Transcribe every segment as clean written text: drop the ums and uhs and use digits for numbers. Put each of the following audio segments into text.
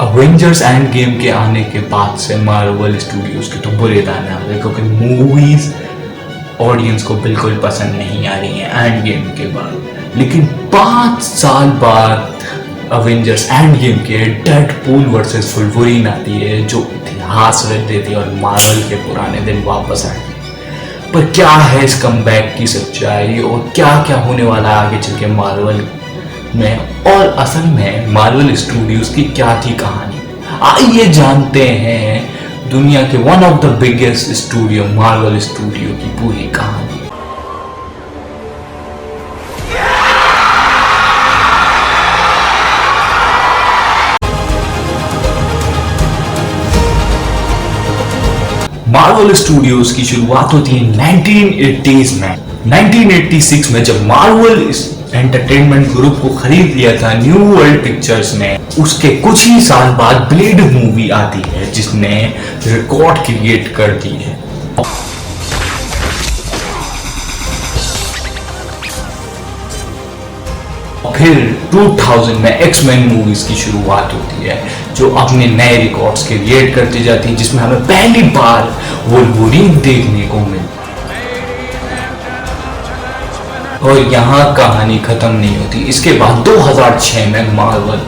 Avengers end game के आने के बाद से मार्वल स्टूडियोज के तो बुरे दाने आ गए, क्योंकि मूवीज ऑडियंस को बिल्कुल पसंद नहीं आ रही है एंड गेम के बाद। लेकिन 5 साल बाद अवेंजर्स एंड गेम के डेडपूल वर्सेस वुल्वरीन आती है, जो इतिहास रच देती है और मार्वल के पुराने दिन वापस आए। पर क्या है इस कमबैक की सच्चाई और क्या क्या होने वाला है आगे चल के मार्वल में, और असल में मार्वल स्टूडियोज की क्या थी कहानी, आइए जानते हैं दुनिया के one of the biggest studio Marvel studio की पूरी कहानी। मार्वल स्टूडियोज की शुरुआत होती है 1980s में। 1986 में जब मार्वल एंटरटेनमेंट ग्रुप को खरीद लिया था न्यू वर्ल्ड पिक्चर्स ने, उसके कुछ ही साल बाद ब्लेड मूवी आती है जिसने रिकॉर्ड क्रिएट कर दी है। फिर 2000 में एक्समैन मूवीज की शुरुआत होती है जो अपने नए रिकॉर्ड्स क्रिएट करती जाती है, जिसमें हमें पहली बार वुल्वरीन देखने को मिलती। और यहाँ कहानी खत्म नहीं होती। इसके बाद 2006 में मार्वल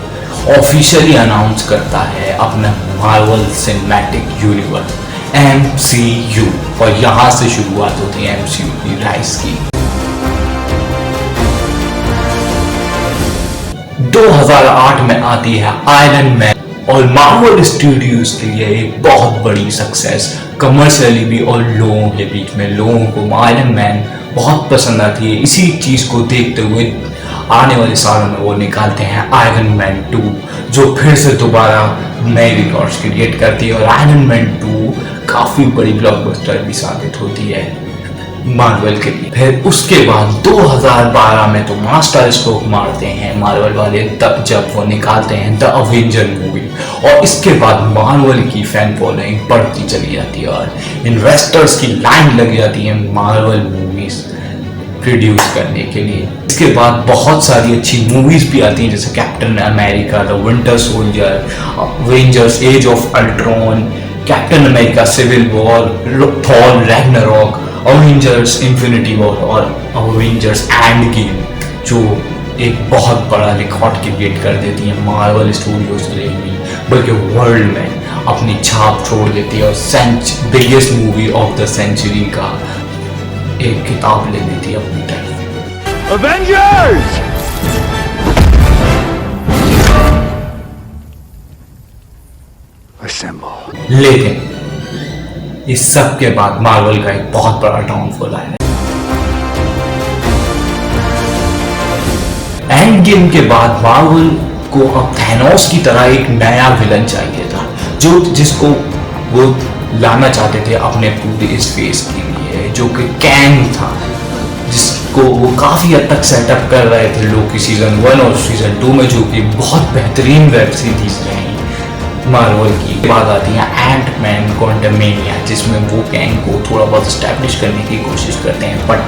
ऑफिशियली अनाउंस करता है अपना मार्वल सिनेमैटिक यूनिवर्स MCU, और यहाँ से शुरुआत होती है MCU की राइज की। 2008 में आती है आयरन मैन, और मार्वल स्टूडियोज के लिए एक बहुत बड़ी सक्सेस कमर्शियली भी, और लोगों के बीच में लोगों को आयरन मैन बहुत पसंद आती है। इसी चीज को देखते हुए आने वाले सालों में वो निकालते हैं आयरन मैन 2, जो फिर से दोबारा नए रिकॉर्ड्स क्रिएट करती है, और आयरन मैन 2 काफी बड़ी ब्लॉकबस्टर भी साबित होती है मार्वल के लिए। फिर उसके बाद 2012 में तो मास्टर स्ट्रोक मारते हैं मार्वल वाले तब जब वो निकालते हैं द अवेंजर मूवी, और इसके बाद मार्वल की फैन फॉलोइंग बढ़ती चली जाती है और इन्वेस्टर्स की लाइन लग जाती है मार्वल मूवीज प्रोड्यूस करने के लिए। इसके बाद बहुत सारी अच्छी मूवीज भी आती हैं, जैसे Captain America the winter soldier, Avengers age of Ultron, Captain America civil war, Thor Ragnarok, Avengers infinity war और अवेंजर्स एंड गेम, जो एक बहुत बड़ा रिकॉर्ड क्रिएट कर देती है मार्वल स्टूडियोज के लिए नहीं बल्कि वर्ल्ड में अपनी छाप छोड़ देती है, और biggest movie of the century का एक किताब ले लेती है अपनी तरफ। Avengers! Assemble. लेकिन इस सब के बाद मार्वल का एक बहुत बड़ा डाउनफॉल आया। एंड गेम के बाद मार्वल को अब थैनोस की तरह एक नया विलन चाहिए था, जिसको वो लाना चाहते थे अपने पूरे इस फेस के लिए, जो कि कैंग था, जिसको वो काफी हद तक सेटअप कर रहे थे लोग की सीजन 1 और सीजन 2 में, जो कि बहुत बेहतरीन वेब सीरीज रही मार्वल की। बाद आती है एंटमैन क्वांटमेनिया, जिसमें वो कैंग को थोड़ा बहुत स्टैब्लिश करने की कोशिश करते हैं, बट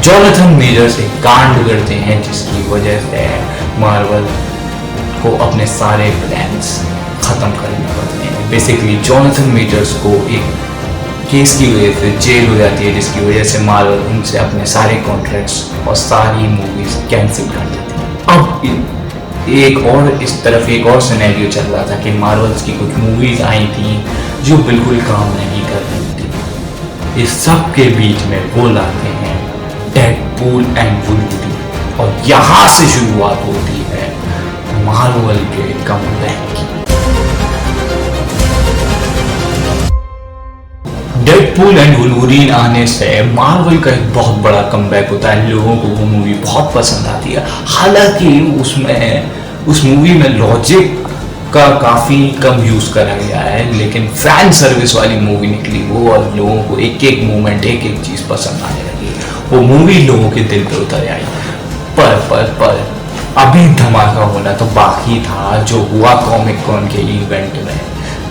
जॉनथन मेजर्स एक कांड करते हैं जिसकी वजह से मार्वल को अपने सारे प्लान्स खत्म करने पड़ते हैं। बेसिकली जॉनथन मेजर्स को एक केस की वजह से जेल हो जाती है, जिसकी वजह से मार्वल उनसे अपने सारे कॉन्ट्रैक्ट्स और सारी मूवीज कैंसिल कर देती है। अब एक और इस तरफ एक और सिनेरियो चल रहा था कि मार्वल्स की कुछ मूवीज आई थी जो बिल्कुल काम नहीं कर रही थी। इस सब के बीच में वो लाते हैं डेडपूल एंड वुल्वरीन, और यहाँ से शुरुआत होती है मार्वल के कमबैक की। डेडपूल एंड वुल्वरीन आने से मार्वल का एक बहुत बड़ा कमबैक होता है। लोगों को वो मूवी बहुत पसंद आती है। हालांकि उस मूवी में लॉजिक का काफी कम यूज करा गया है, लेकिन फैन सर्विस वाली मूवी निकली वो, और लोगों को एक एक मोमेंट एक एक चीज पसंद आने लगी। वो मूवी लोगों के दिल पे उतर आई। पर अभी धमाका होना तो बाकी था, जो हुआ कॉमिक कॉन के इवेंट में,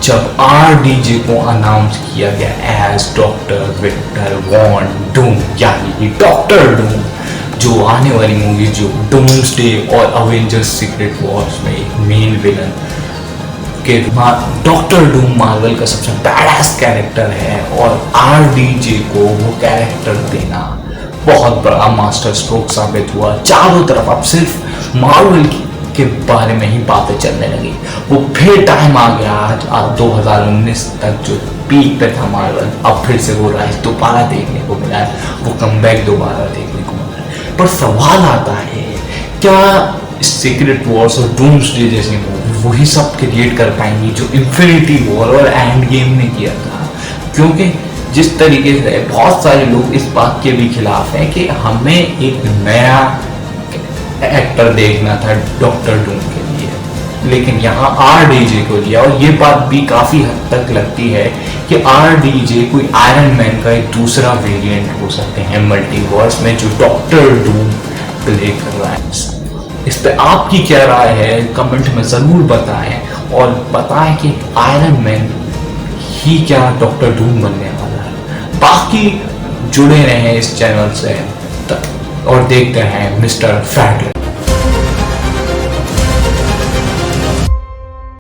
जब RDJ को अनाउंस किया गया as doctor Victor von Doom, यानी डॉक्टर डूम, जो आने वाली मूवी जो डूम्सडे और अवेंजर्स सीक्रेट वॉर्स में एक मेन विलन के डॉक्टर डूम मार्वल का सबसे बैडएस कैरेक्टर है, और आरडीजे को वो कैरेक्टर देना बहुत बड़ा मास्टर स्ट्रोक साबित हुआ। चारों तरफ अब सिर्फ मार्वल के बारे में ही बातें चलने लगी। वो फिर टाइम आ गया आज 2019 तक जो पीक पे था मार्वल, अब फिर से वो राइज दोबारा देखने को मिला है, वो कमबैक दोबारा देखने को मिला है। पर सवाल आता है, क्या सीक्रेट वॉर्स और डूम्सडे जैसी मूवी वही सब क्रिएट कर पाएंगी जो इन्फिनिटी वॉर और एंड गेम ने किया था? क्योंकि जिस तरीके से बहुत सारे लोग इस बात के भी खिलाफ हैं कि हमें एक नया एक्टर देखना था डॉक्टर डूम के लिए, लेकिन यहाँ आरडीजे को लिया, और ये बात भी काफी हद तक लगती है कि आरडीजे कोई आयरन मैन का एक दूसरा वेरिएंट हो सकते हैं मल्टीवर्स में, जो डॉक्टर डूम प्ले कर रहा है। इस पे आपकी क्या राय है कमेंट में जरूर बताएं, और बताएं कि आयरन मैन ही क्या डॉक्टर डूम बनने वाला है। बाकी जुड़े रहें इस चैनल से और देखते हैं मिस्टर फैट।